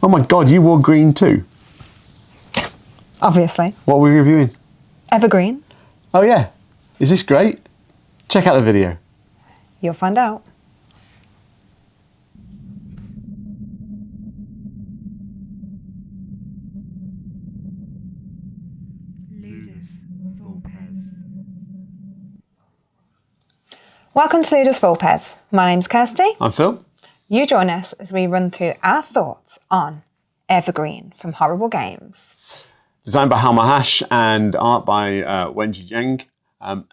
Oh my God, you wore green too? Obviously. What were we reviewing? Evergreen. Oh yeah. Is this great? Check out the video. You'll find out. Ludus, Vulpes. Welcome to Ludus Vulpes. My name's Kirsty. I'm Phil. You join us as we run through our thoughts on Evergreen from Horrible Games. Designed by Hjalmar Hach and art by Geng.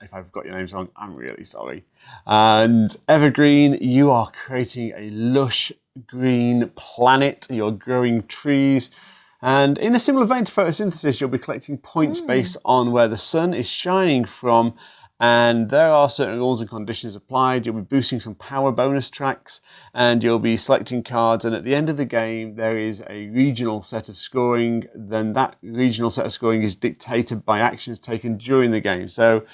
If I've got your names wrong, I'm really sorry. And Evergreen, you are creating a lush green planet. You're growing trees. And in a similar vein to photosynthesis, you'll be collecting points based on where the sun is shining from. And there are certain rules and conditions applied. You'll be boosting some power bonus tracks and you'll be selecting cards. And at the end of the game, there is a regional set of scoring. Then that regional set of scoring is dictated by actions taken during the game. So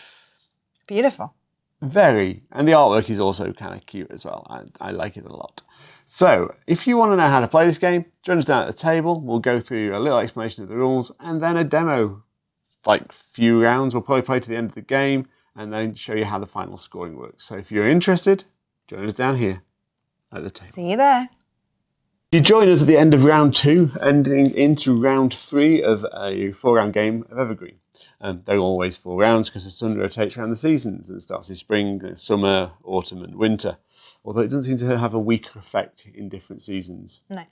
Beautiful. very. And the artwork is also kind of cute as well. I like it a lot. So if you want to know how to play this game, join us down at the table. We'll go through a little explanation of the rules and then a demo, like few rounds. We'll probably play to the end of the game and then show you how the final scoring works. So if you're interested, join us down here at the table. See you there. You join us at the end of round 2, ending into round 3 of a 4-round game of Evergreen. They're always 4 rounds because the sun rotates around the seasons and starts in spring, summer, autumn and winter. Although it doesn't seem to have a weaker effect in different seasons. No.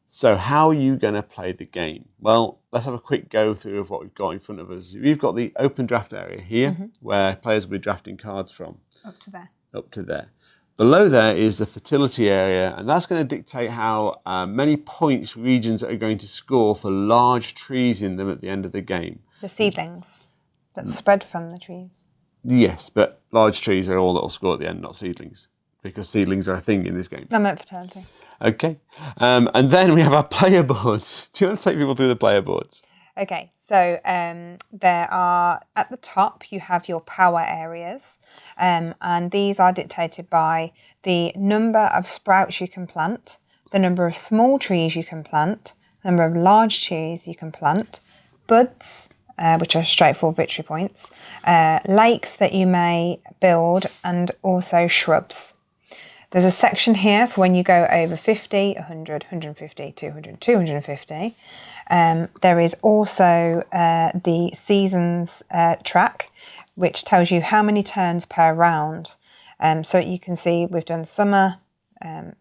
So how are you going to play the game? Well, let's have a quick go through of what we've got in front of us. We've got the open draft area here, where players will be drafting cards from. Up to there. Up to there. Below there is the fertility area, and that's going to dictate how many points regions are going to score for large trees in them at the end of the game. The seedlings that spread from the trees. Yes, but large trees are all that will score at the end, not seedlings, because seedlings are a thing in this game. I meant fertility. Okay. And then we have our player boards. Do you want to take people through the player boards? Okay, so there are, at the top, you have your power areas, and these are dictated by the number of sprouts you can plant, the number of small trees you can plant, the number of large trees you can plant, buds, which are straightforward victory points, lakes that you may build, and also shrubs. There's a section here for when you go over 50, 100, 150, 200, 250. There is also the seasons track, which tells you how many turns per round. So you can see we've done summer,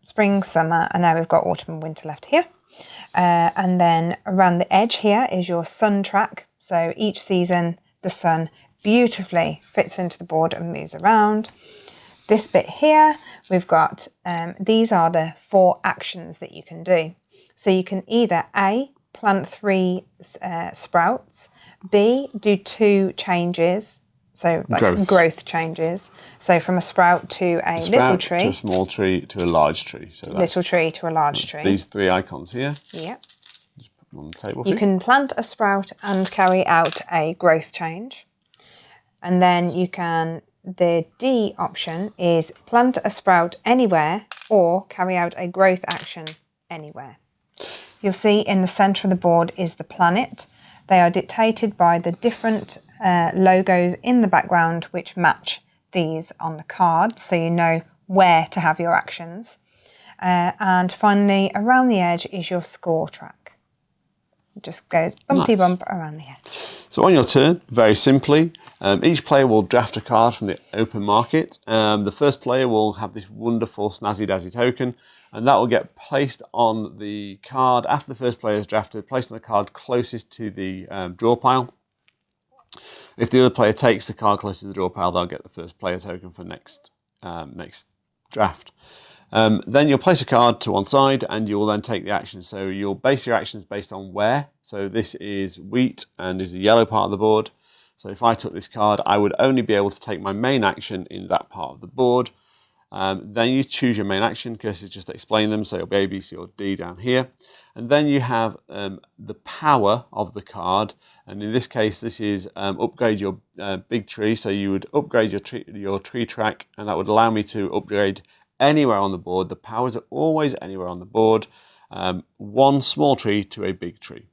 spring, summer, and now we've got autumn and winter left here. And then around the edge here is your sun track. So each season, the sun beautifully fits into the board and moves around. This bit here, we've got, these are the 4 actions that you can do. So you can either A, plant 3 sprouts, B, do 2 changes, so like growth changes. So from a sprout to a little tree. To a small tree to a large tree. So little tree to a large tree. These 3 icons here. Yep. Just put them on the table. You can plant a sprout and carry out a growth change. And then you can, the D option is plant a sprout anywhere or carry out a growth action anywhere. You'll see in the centre of the board is the planet. They are dictated by the different logos in the background which match these on the card, so you know where to have your actions. And finally, around the edge is your score track. It just goes bumpy bump around the edge. So on your turn, very simply, each player will draft a card from the open market. The first player will have this wonderful snazzy dazzy token, and that will get placed on the card after the first player is drafted, placed on the card closest to the draw pile. If the other player takes the card closest to the draw pile, they'll get the first player token for next draft. Then you'll place a card to one side and you will then take the action. So you'll base your actions based on where. So this is wheat and is the yellow part of the board. So if I took this card, I would only be able to take my main action in that part of the board. Then you choose your main action. Kirsty just explained them. So it'll be A, B, C or D down here. And then you have the power of the card. And in this case, this is upgrade your big tree. So you would upgrade your tree track, and that would allow me to upgrade anywhere on the board. The powers are always anywhere on the board. one small tree to a big tree.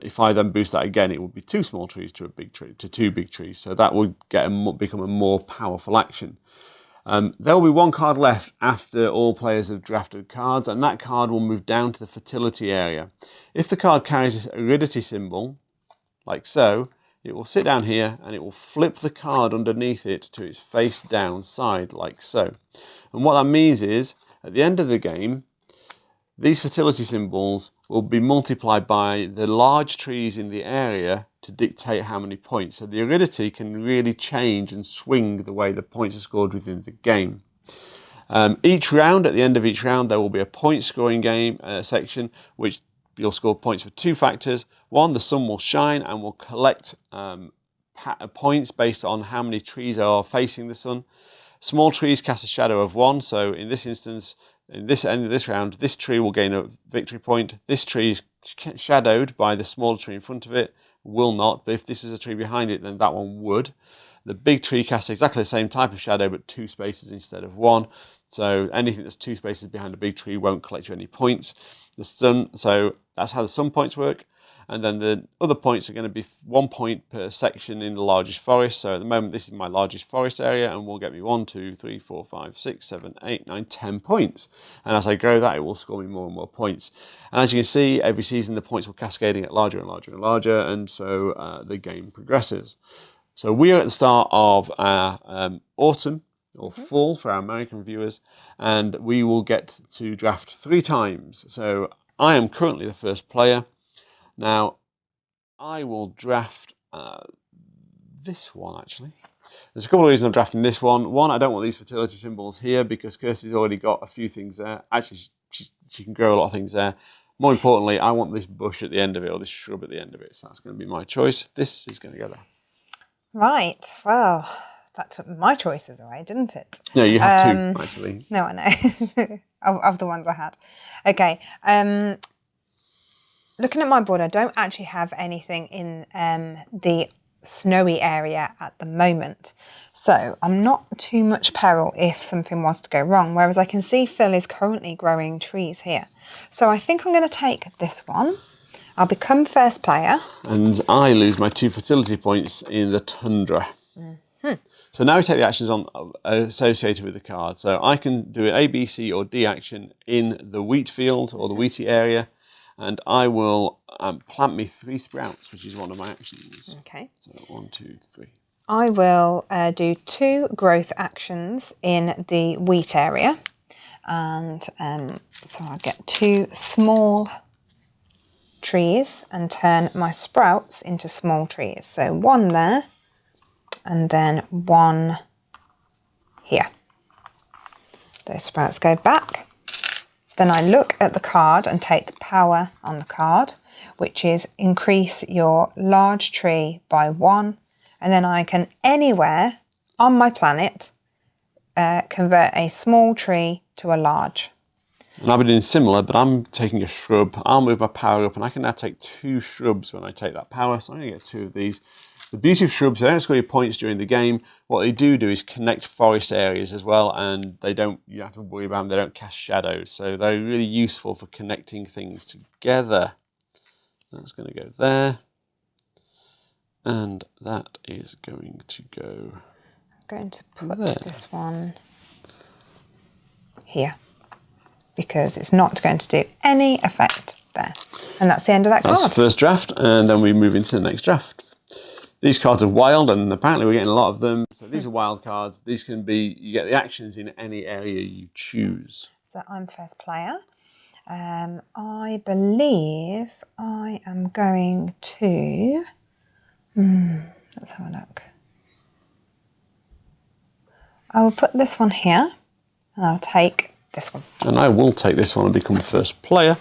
If I then boost that again, it will be 2 small trees to a big tree, to 2 big trees. So that will become a more powerful action. There will be 1 card left after all players have drafted cards, and that card will move down to the fertility area. If the card carries this aridity symbol, like so, it will sit down here and it will flip the card underneath it to its face down side, like so. And what that means is, at the end of the game, these fertility symbols will be multiplied by the large trees in the area to dictate how many points. So the aridity can really change and swing the way the points are scored within the game. Each round, at the end of each round, there will be a point scoring game section, which you'll score points for 2 factors. 1, the sun will shine and will collect points based on how many trees are facing the sun. Small trees cast a shadow of 1, so in this instance, in this end of this round, this tree will gain a victory point. This tree is shadowed by the smaller tree in front of it, will not, but if this was a tree behind it, then that one would. The big tree casts exactly the same type of shadow, but 2 spaces instead of 1. So anything that's 2 spaces behind a big tree won't collect you any points. The sun, so that's how the sun points work. And then the other points are going to be 1 point per section in the largest forest. So at the moment, this is my largest forest area and will get me 1, 2, 3, 4, 5, 6, 7, 8, 9, 10 points. And as I grow that, it will score me more and more points. And as you can see, every season, the points will cascading at larger and larger and larger. And so the game progresses. So we are at the start of our autumn or fall for our American viewers, and we will get to draft 3 times. So I am currently the first player. Now, I will draft this one, actually. There's a couple of reasons I'm drafting this one. One, I don't want these fertility symbols here because Kirsty's already got a few things there. Actually, she can grow a lot of things there. More importantly, I want this bush at the end of it, or this shrub at the end of it. So that's going to be my choice. This is going to go there. Right. Well, that took my choices away, didn't it? No, you have 2, actually. No, I know. of the ones I had. Okay. Looking at my board, I don't actually have anything in the snowy area at the moment. So I'm not too much peril if something was to go wrong, whereas I can see Phil is currently growing trees here. So I think I'm going to take this one. I'll become first player. And I lose my 2 fertility points in the tundra. So now we take the actions on associated with the card. So I can do an A, B, C or D action in the wheat field or the wheaty area. And I will plant me 3 sprouts, which is one of my actions. Okay. So 1, 2, 3. I will do 2 growth actions in the wheat area. And so I'll get 2 small trees and turn my sprouts into small trees. So 1 there and then 1 here. Those sprouts go back. Then I look at the card and take the power on the card, which is increase your large tree by 1. And then I can anywhere on my planet convert a small tree to a large. And I'll be doing similar, but I'm taking a shrub. I'll move my power up, and I can now take 2 shrubs when I take that power. So I'm going to get 2 of these. The beauty of shrubs, they don't score your points during the game. What they do is connect forest areas as well, and you don't have to worry about them. They don't cast shadows. So they're really useful for connecting things together. That's going to go there. And that is going to go... I'm going to put there. this one here, because it's not going to do any effect there. And that's the end of that card. That's the first draft, and then we move into the next draft. These cards are wild, and apparently we're getting a lot of them. So these are wild cards. These can be, you get the actions in any area you choose. So I'm first player. I believe I am going to... let's have a look. I will put this one here, and I'll take this one. And I will take this one and become first player.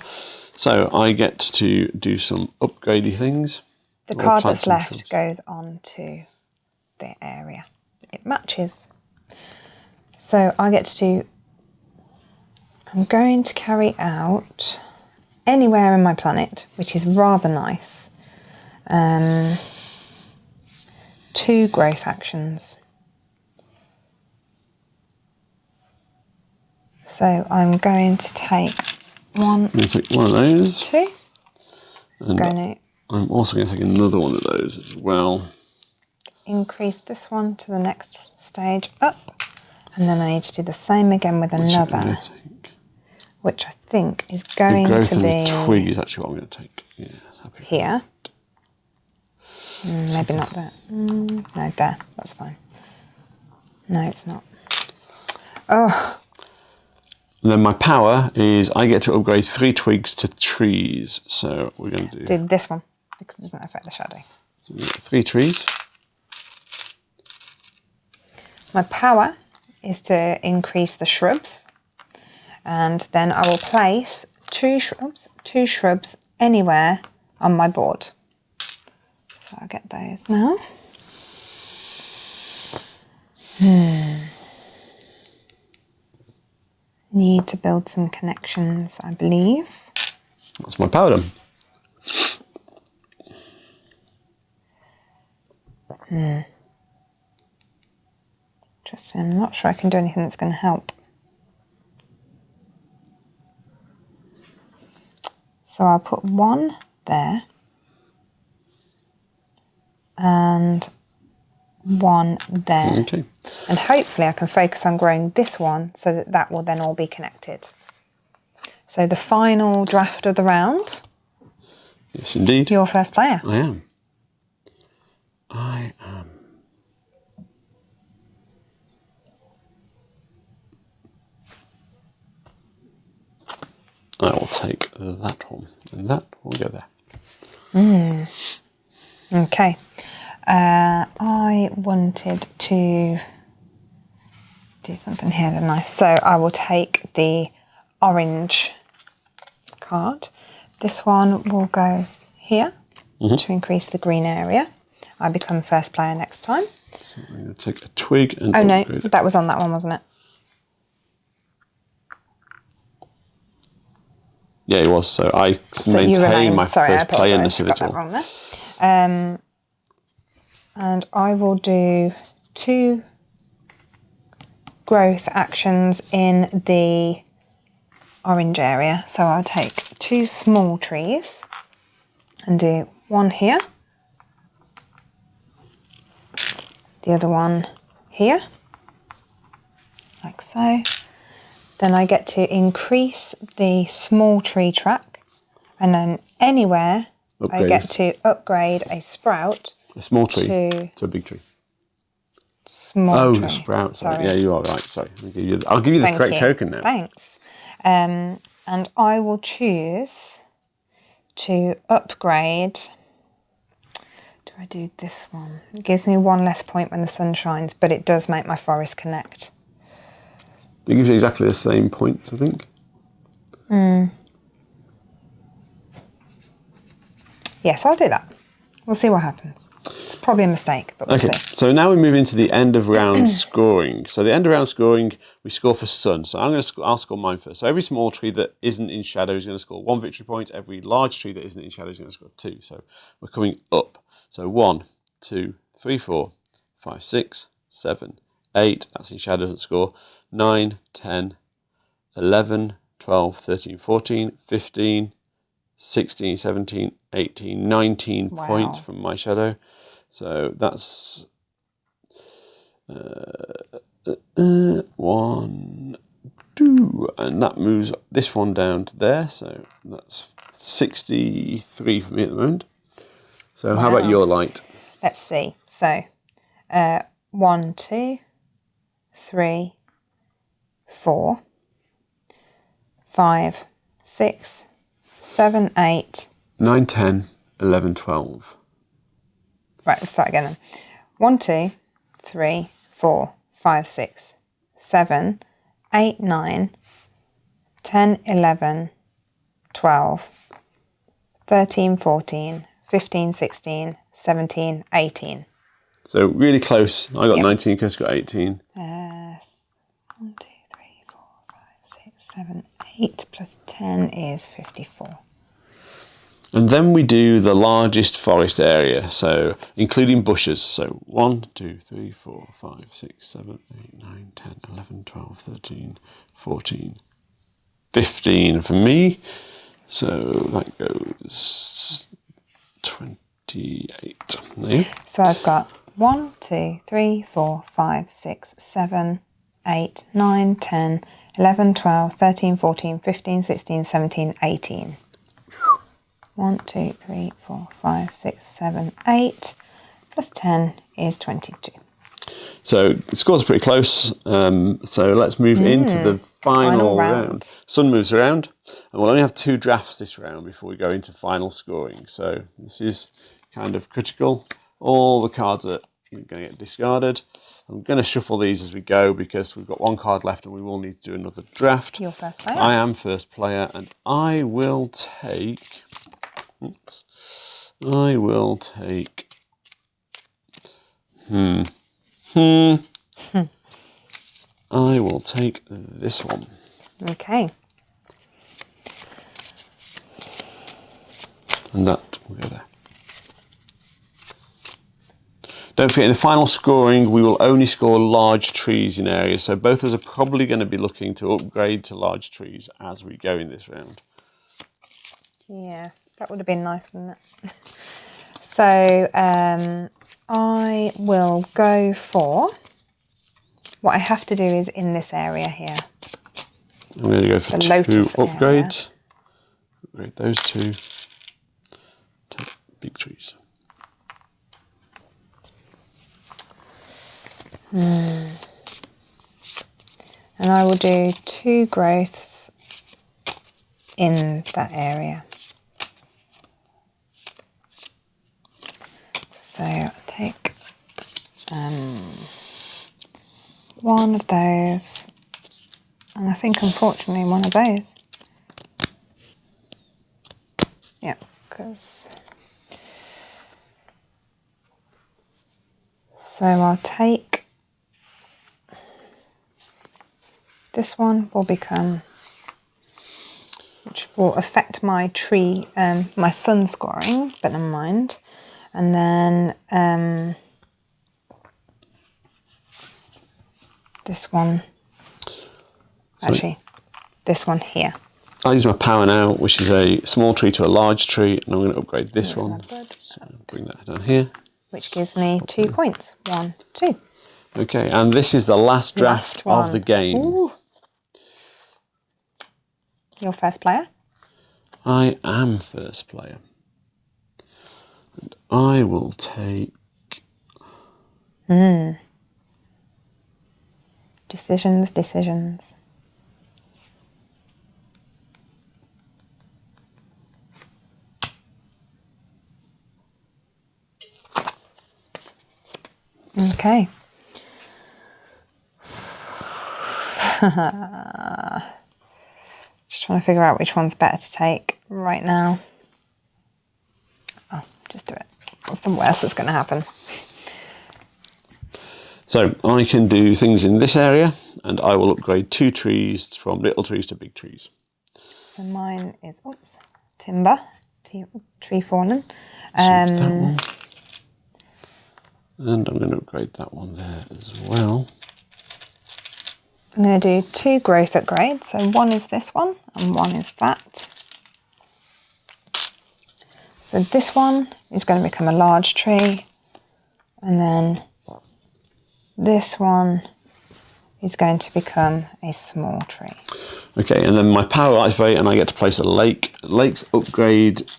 So I get to do some upgradey things. The card that's left goes on to the area. It matches. So I get to do... I'm going to carry out anywhere in my planet, which is rather nice. 2 growth actions. So I'm going to take 1, I'm going to take one of those. 2. And Going to I'm also going to take another one of those as well. increase this one to the next stage up. And then I need to do the same again with another, which I think is going to be... The twig is actually what I'm going to take. Yeah, happy. Here. Maybe not there. No, there. That's fine. No, it's not. Oh, And then my power is I get to upgrade 3 twigs to trees. So we're going to do this one because it doesn't affect the shadow. So we get 3 trees. My power is to increase the shrubs, and then I will place 2 shrubs anywhere on my board. So I'll get those now. Need to build some connections, I believe. That's my power done. Interesting. I'm not sure I can do anything that's going to help. So I'll put 1 there and 1 there. Okay. And hopefully I can focus on growing this one so that that will then all be connected. So the final draft of the round. Yes, indeed. You're first player. I am. I am. I will take that one, and that will go there. Okay. I wanted to do something here, didn't I? So I will take the orange card. This one will go here to increase the green area. I become first player next time. So I'm going to take a twig and... Oh no, upgrade it. that was on that one, wasn't it? Yeah, it was. So I So maintain my Sorry, first playerness of got it that all. wrong there. And I will do 2 growth actions in the orange area. So I'll take 2 small trees and do 1 here, the other one here, like so. Then I get to increase the small tree track, and then anywhere I get to upgrade a sprout. A small tree to a big tree. Small tree. Sprout. Sorry. Yeah, you are right. Sorry. I'll give you the correct token now. Thanks. And I will choose to upgrade. Do I do this one? It gives me 1 less point when the sun shines, but it does make my forest connect. It gives you exactly the same points, I think. Yes, I'll do that. We'll see what happens. It's probably a mistake, but we'll see. So now we move into the end of round scoring. So the end of round scoring, we score for sun. So I'll score mine first. So every small tree that isn't in shadow is going to score 1 victory point. Every large tree that isn't in shadow is going to score 2. So we're coming up. So 1, 2, 3, 4, 5, 6, 7, 8. That's in shadow, doesn't score. 9, 10, 11, 12, 13, 14, 15, 16, 17, 18, 19 points from my shadow. So that's 1, 2, and that moves this one down to there. So that's 63 for me at the moment. So how about your light? Let's see. So 1, 2, 3, 4, 5, 6, 7, 8, 9, 10, 11, 12. Right, let's start again then. 1, 2, 3, 4, 5, 6, 7, 8, 9, 10, 11, 12, 13, 14, 15, 16, 17, 18. So really close. I got 19, Kirsty got 18. 1, 2, 3, 4, 5, 6, 7, 8 plus 10 is 54. And then we do the largest forest area, so including bushes. So 1, 2, 3, 4, 5, 6, 7, 8, 9, 10, 11, 12, 13, 14, 15 for me. So that goes 28. There. So I've got 1, 2, 3, 4, 5, 6, 7, 8, 9, 10, 11, 12, 13, 14, 15, 16, 17, 18. 1, 2, 3, 4, 5, 6, 7, 8 plus 10 is 22. So the scores are pretty close. So let's move into the final round. Sun moves around, and we'll only have 2 drafts this round before we go into final scoring. So this is kind of critical. All the cards are going to get discarded. I'm going to shuffle these as we go because we've got 1 card left and we will need to do another draft. You're first player. I am first player, and I will take... Oops. I will take... I will take this one. Okay. And that will go there. Don't forget, in the final scoring, we will only score large trees in areas. So both of us are probably going to be looking to upgrade to large trees as we go in this round. Yeah, that would have been nice, wouldn't it? So I will go for... What I have to do is in this area here. I'm going to go for The 2 Lotus upgrades. Upgrade those 2. Take big trees. And I will do 2 growths in that area. So I'll take 1 of those, and I think unfortunately 1 of those. Yeah, because... So I'll take... This one will become... which will affect my tree, my sun scoring, but never mind. And then this one, actually, this one here. I'll use my power now, which is a small tree to a large tree, and I'm going to upgrade this one. So bring that down here. Which gives me 2 points. 1, 2. Okay, and this is the last draft of the game. Ooh. You're first player. I am first player. And I will take... Decisions. Okay. Just trying to figure out which one's better to take right now. Oh, just do it. What's the worst that's going to happen? So I can do things in this area, and I will upgrade 2 trees from little trees to big trees. So mine is, timber, tree fallen. That one. And I'm going to upgrade that one there as well. I'm going to do 2 growth upgrades. So 1 is this one and 1 is that. So this one is going to become a large tree, and then this one is going to become a small tree. Okay, and then my power activate, and I get to place a lake. Lakes upgrade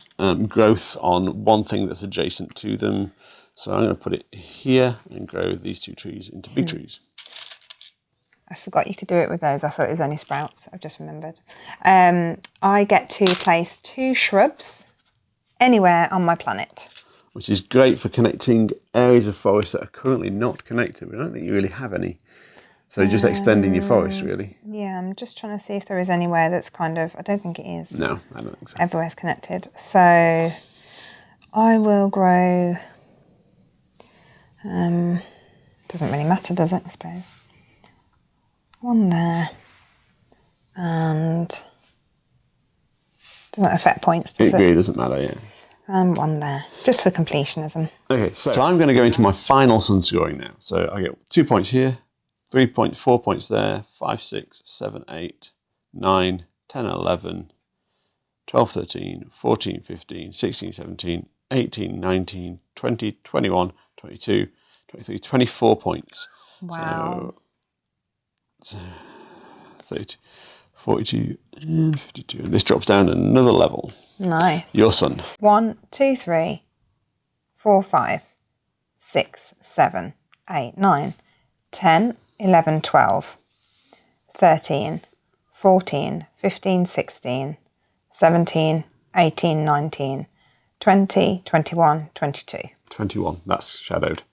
growth on one thing that's adjacent to them. So I'm going to put it here and grow these 2 trees into big trees. I forgot you could do it with those. I thought it was only sprouts. I've just remembered. I get to place 2 shrubs anywhere on my planet. Which is great for connecting areas of forest that are currently not connected. I don't think you really have any. So you're just extending your forest, really. Yeah, I'm just trying to see if there is anywhere that's kind of... I don't think it is. No, I don't think so. Everywhere's connected. So I will grow... doesn't really matter, does it, I suppose? 1 there. And... doesn't affect points, does it? It really doesn't matter, yeah. And 1 there, just for completionism. Okay, so I'm going to go into my final sun scoring now. So I get 2 points here, 3 points, 4 points there, 5, 6, 7, 8, 9, 10, 11, 12, 13, 14, 15, 16, 17, 18, 19, 20, 21, 22, 23, 24 points. Wow. So 30, 42 and 52. And this drops down another level. Nice. Your son. 1, 2, 3, 4, 5, 6, 7, 8, 9, 10, 11, 12, 13, 14, 15, 16, 17, 18, 19, 20, 21, 22. 21. That's shadowed.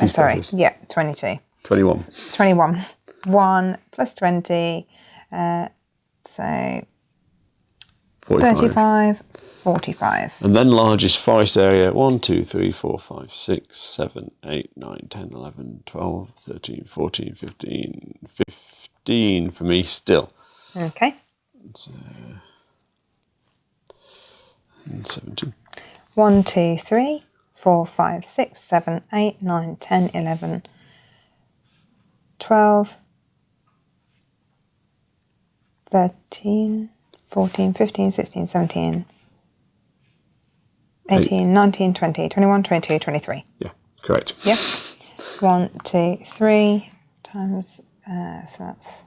Oh, sorry. Status. Yeah, 22. 21. 21. 1 plus 20. So 45. 35, 45. And then largest forest area 1, 2, 3, 4, 5, 6, 7, 8, 9, 10, 11, 12, 13, 14, 15, 15 for me still. Okay. And 17. 1, 2, 3, 4, 5, 6, 7, 8, 9, 10, 11, 12, 13, 14, 15, 16, 17, 18, 19, 20, 21, 22, 23. Yeah, correct. Yeah. 1, 2, 3 times, so that's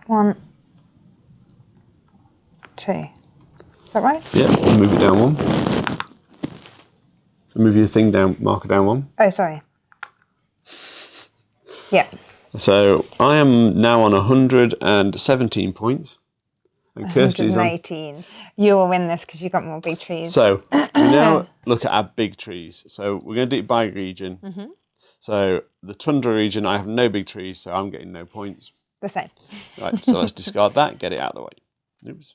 1, 2. Is that right? Yeah, move it down 1. So move your thing down, marker down 1. Oh, sorry. Yeah. So I am now on 117 points. And Kirsty's on. 118. You will win this because you've got more big trees. So we now look at our big trees. So we're going to do it by region. Mm-hmm. So the tundra region, I have no big trees, so I'm getting no points. The same. Right, so let's discard that, get it out of the way. Oops.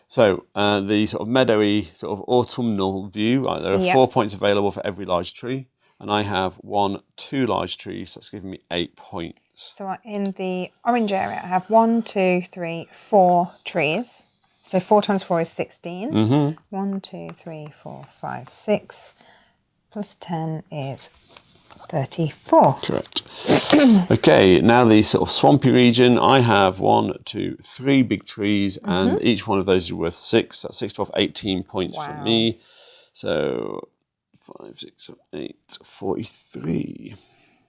So the sort of meadowy, sort of autumnal view, there are 4 points available for every large tree. And I have 1, 2 large trees, so that's giving me 8 points. So in the orange area, I have 1, 2, 3, 4 trees. So 4 times 4 is 16. Mm-hmm. 1, 2, 3, 4, 5, 6. Plus 10 is 34. Correct. Okay, now the sort of swampy region, I have 1, 2, 3 big trees, and each one of those is worth 6. That's 6, 12, 18 points for me. So 5, 6, 7, 8, 43.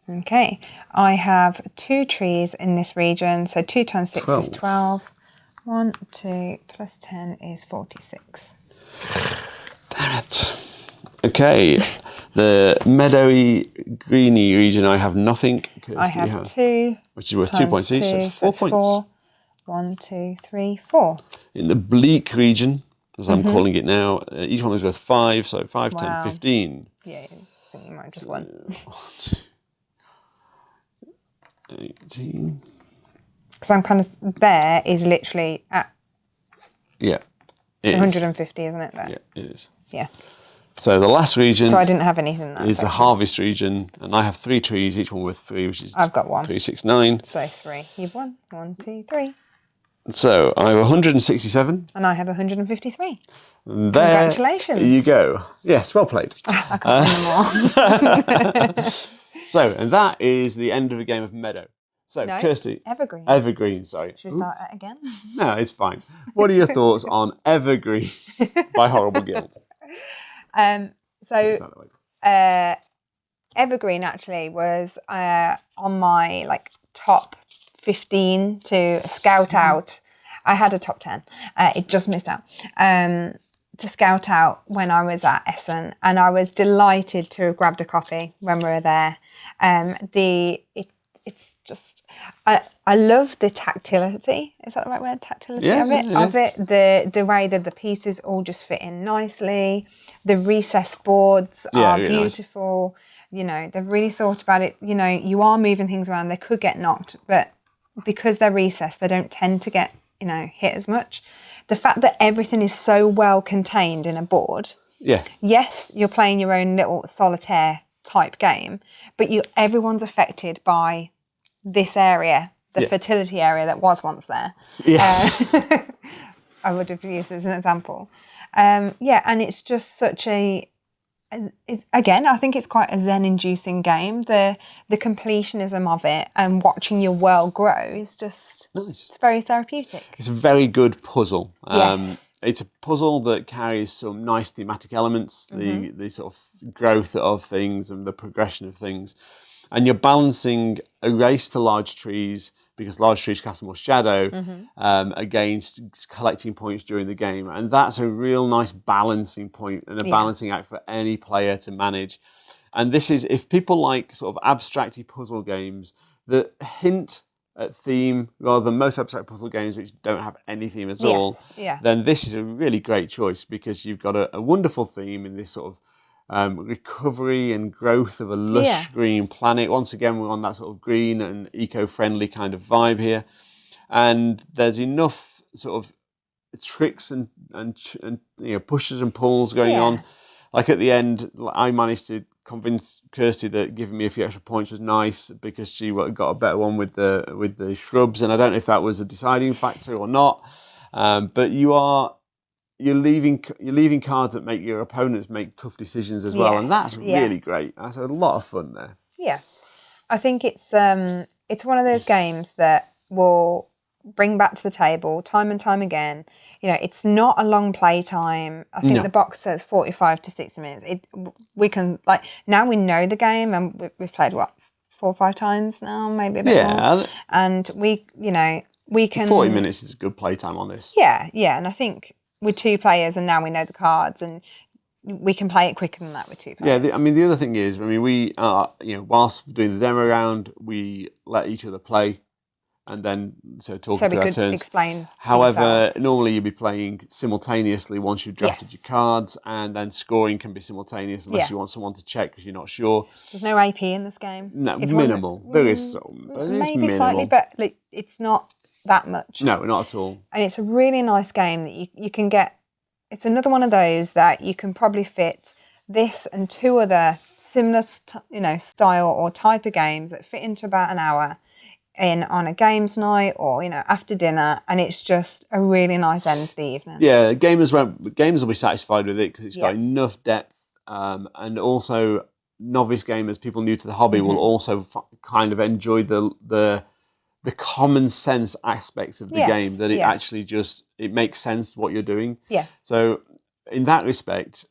Okay, I have 2 trees in this region. So 2 times 6 is 12. 1, 2 plus 10 is 46. Damn it. Okay, the meadowy, greeny region, I have nothing. Kirsty I have 2. Which is worth 2 points each, so that's 4 points. 4. 1, 2, 3, 4. In the bleak region, as I'm calling it now, each one is worth 5, so 5, 10, 15. Yeah, I think you might have just won. 18. Because I'm kind of, there is literally at Yeah. it's 150, isn't it? There. Yeah, it is. Yeah. So the last region So I didn't have anything there. is the harvest region, and I have 3 trees, each one worth 3, which is I've got 1. 3, 6, 9. So 3. You've won. 1, 2, 3. So I have 167. And I have 153. And there Congratulations. you go. Yes, well played. I can't win more. So, and that is the end of a game of Meadow. So, No, Kirsty. Evergreen. Evergreen, sorry. Should we start that again? No, it's fine. What are your thoughts on Evergreen by Horrible Guild? Evergreen actually was on my top 15 to scout out. I had a top 10. It just missed out. To scout out when I was at Essen, and I was delighted to have grabbed a copy when we were there. It's just I love the tactility. Is that the right word? Tactility of it. The way that the pieces all just fit in nicely. The recess boards are really beautiful. Nice. You know, they've really thought about it. You know, you are moving things around. They could get knocked, but because they're recessed, they don't tend to get hit as much. The fact that everything is so well contained in a board. Yeah. Yes, you're playing your own little solitaire type game, but everyone's affected by this area, the fertility area that was once there. Yes. I would have used as an example. And it's just such a again, I think it's quite a zen-inducing game. The completionism of it and watching your world grow is just Nice. It's very therapeutic. It's a very good puzzle. Yes. It's a puzzle that carries some nice thematic elements, Mm-hmm. the sort of growth of things and the progression of things. And you're balancing a race to large trees, because large trees cast more shadow, against collecting points during the game. And that's a real nice balancing point and a balancing act for any player to manage. And this is, if people like sort of abstracty puzzle games that hint at theme rather than most abstract puzzle games which don't have any theme at all, then this is a really great choice, because you've got a wonderful theme in this sort of recovery and growth of a lush green planet. Once again, we're on that sort of green and eco-friendly kind of vibe here, and there's enough sort of tricks and pushes and pulls going on. Like at the end, I managed to convince Kirsty that giving me a few extra points was nice, because she got a better one with the shrubs, and I don't know if that was a deciding factor or not. But you're leaving cards that make your opponents make tough decisions as well, and that's really great. That's a lot of fun there. Yeah, I think it's one of those games that will bring back to the table time and time again. It's not a long play time. I think the box says 45 to 60 minutes. We can, now we know the game, and we've played 4 or 5 times now, maybe a bit more. And we can 40 minutes is a good play time on this. Yeah, and I think with 2 players, and now we know the cards, and we can play it quicker than that with 2 players. Yeah, the other thing is, we whilst doing the demo round, we let each other play, and then talk through our turns. Explain. However, normally you'll be playing simultaneously once you've drafted your cards, and then scoring can be simultaneous unless you want someone to check because you're not sure. There's no AP in this game. No, it's minimal. There is some, but it's maybe minimal. Slightly, but it's not that much. No, not at all. And it's a really nice game that you can get. It's another one of those that you can probably fit this and 2 other similar style or type of games that fit into about an hour on a games night or after dinner, and it's just a really nice end to the evening. Yeah, gamers will be satisfied with it because it's got enough depth, and also novice gamers, people new to the hobby, will also kind of enjoy the common sense aspects of the game, that it actually it makes sense what you're doing. Yeah. So in that respect,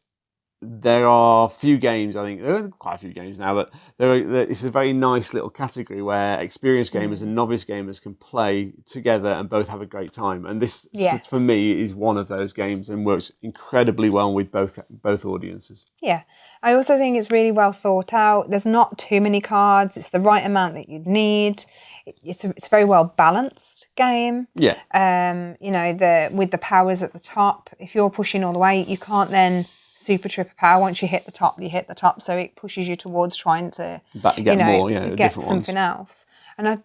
there are few games, I think, there are quite a few games now, but it's a very nice little category where experienced gamers and novice gamers can play together and both have a great time. And this, for me, is one of those games and works incredibly well with both audiences. Yeah. I also think it's really well thought out. There's not too many cards. It's the right amount that you'd need. It's a very well balanced game. Yeah. With the powers at the top, if you're pushing all the way, you can't then super trip a power. Once you hit the top, you hit the top. So it pushes you towards trying to get something else. And I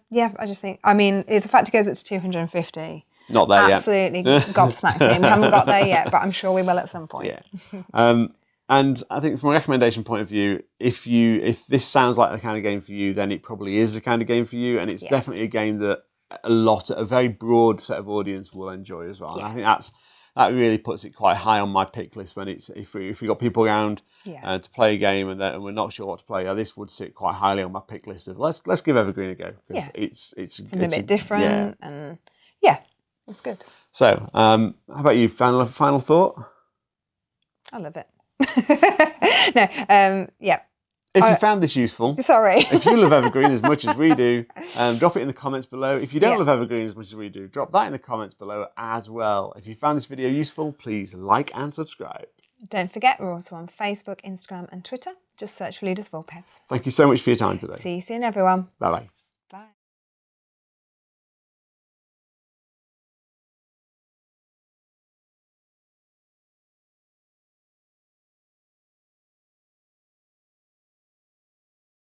just think, the fact it goes up to 250. Not there absolutely gobsmacks me. We haven't got there yet, but I'm sure we will at some point. Yeah. And I think from a recommendation point of view, if this sounds like the kind of game for you, then it probably is the kind of game for you, and it's definitely a game that a very broad set of audience will enjoy as well. Yes. And I think that really puts it quite high on my pick list when if we got people around to play a game and we're not sure what to play. This would sit quite highly on my pick list of let's give Evergreen a go, because it's a bit different and it's good. So how about you? Final thought? I love it. No, If you found this useful, if you love Evergreen as much as we do, drop it in the comments below. If you don't love Evergreen as much as we do, drop that in the comments below as well. If you found this video useful, please like and subscribe. Don't forget, we're also on Facebook, Instagram and Twitter. Just search for Ludus Vulpes. Thank you so much for your time today. See you soon, everyone. Bye-bye.